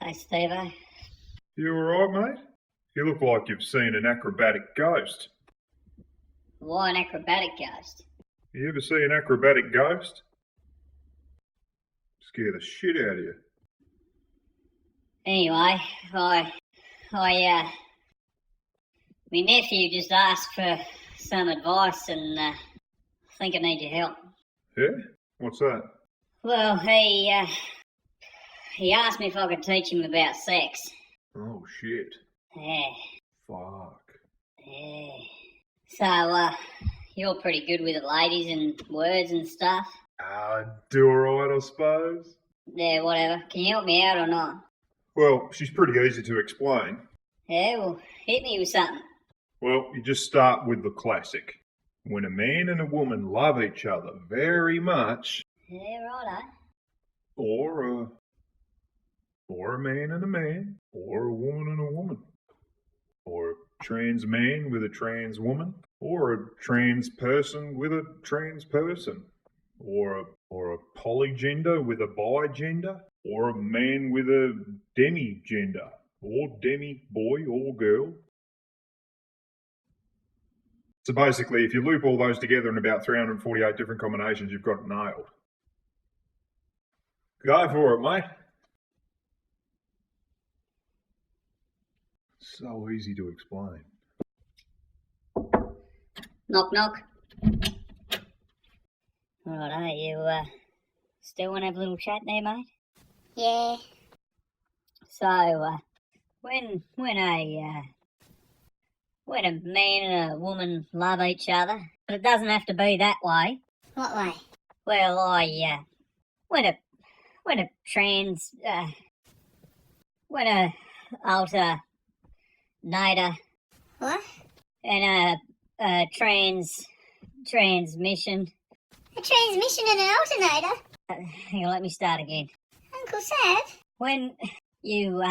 Hey, Steve-o. You alright, mate? You look like you've seen an acrobatic ghost. Why an acrobatic ghost? You ever see an acrobatic ghost? Scare the shit out of you. Anyway, my nephew just asked for some advice and I think I need your help. Yeah? What's that? Well, he asked me if I could teach him about sex. Oh, shit. Yeah. Fuck. Yeah. So, you're pretty good with the ladies and words and stuff. Do alright, I suppose. Yeah, whatever. Can you help me out or not? Well, she's pretty easy to explain. Yeah, well, hit me with something. Well, you just start with the classic. When a man and a woman love each other very much, Yeah, righto. or a man and a man, or a woman and a woman, or a trans man with a trans woman, or a trans person with a trans person, or a polygender with a bigender, or a man with a demi-gender, or demi-boy or girl. So basically, if you loop all those together in about 348 different combinations, you've got it nailed. Go for it, mate. So easy to explain. Knock, knock. Righto, you still want to have a little chat there, mate? Yeah. So, when a man and a woman love each other, but it doesn't have to be that way. What way? Well, when a alternator What? and a transmission. A transmission and an alternator? Hang on, let me start again. Uncle Sav? When you,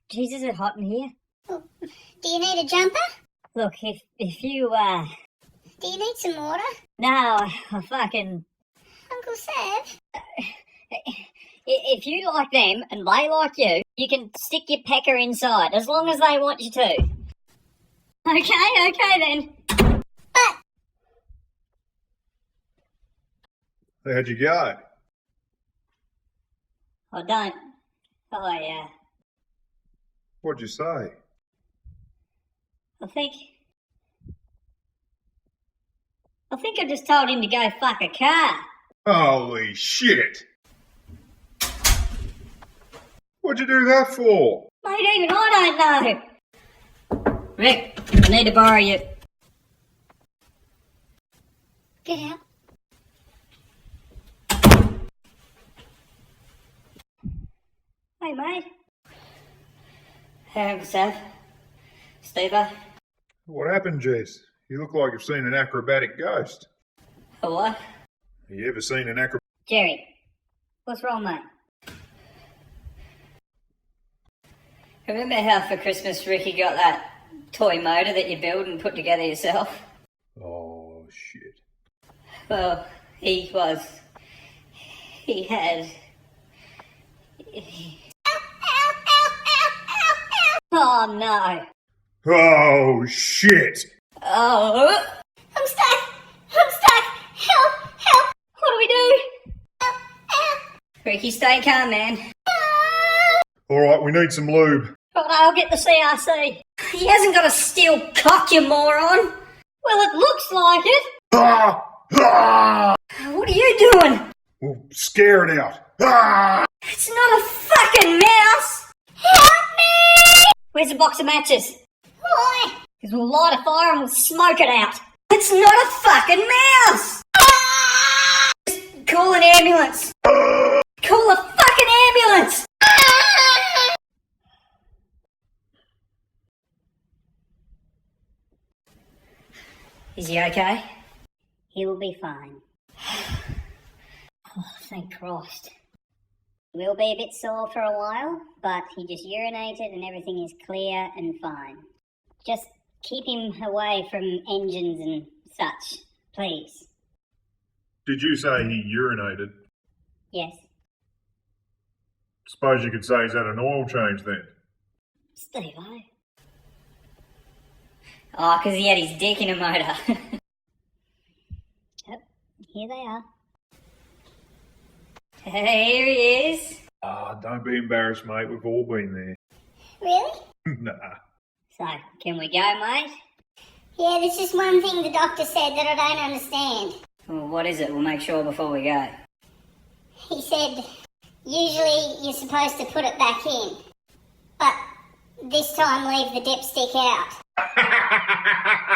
Jesus, is it hot in here? Oh, do you need a jumper? Look, if you, Do you need some water? no, I fucking, Uncle Sav? if you like them and they like you, you can stick your pecker inside, as long as they want you to. Okay then. But How'd you go? I don't, What'd you say? I think I just told him to go fuck a car. Holy shit! What'd you do that for? Mate, even I don't know. Rick, I need to borrow you. get out. Hey, mate. Hey, Uncle Sav. Steve-o. What happened, Jess? You look like you've seen an acrobatic ghost. A what? Have you ever seen an acrobatic? Jerry, what's wrong, mate? Remember how for Christmas Ricky got that toy motor that you build and put together yourself? Oh, shit. Well, he had... Oh, no. Oh, shit! Oh, I'm stuck! Help! what do we do? Help! Ricky, stay calm, man. Alright, we need some lube. Right, I'll get the CRC. He hasn't got a steel cock, you moron. Well, it looks like it. What are you doing? Well, scare it out. Ah! It's not a fucking mouse. Help me! Where's the box of matches? Why? Because we'll light a fire and we'll smoke it out. It's not a fucking mouse. Just call an ambulance. Call a fucking ambulance. Is he okay? He will be fine. Oh, thank Christ. Will be a bit sore for a while, but he just urinated and everything is clear and fine. Just keep him away from engines and such, please. Did you say he urinated? Yes. Suppose you could say he's had an oil change then. Steve-o. Oh, 'cause he had his dick in a motor. Yep, here they are. Here he is. Ah, don't be embarrassed, mate. We've all been there. Really? Nah. So, can we go, mate? Yeah, there's just one thing the doctor said that I don't understand. Well, what is it? We'll make sure before we go. He said, usually you're supposed to put it back in, but this time leave the dipstick out.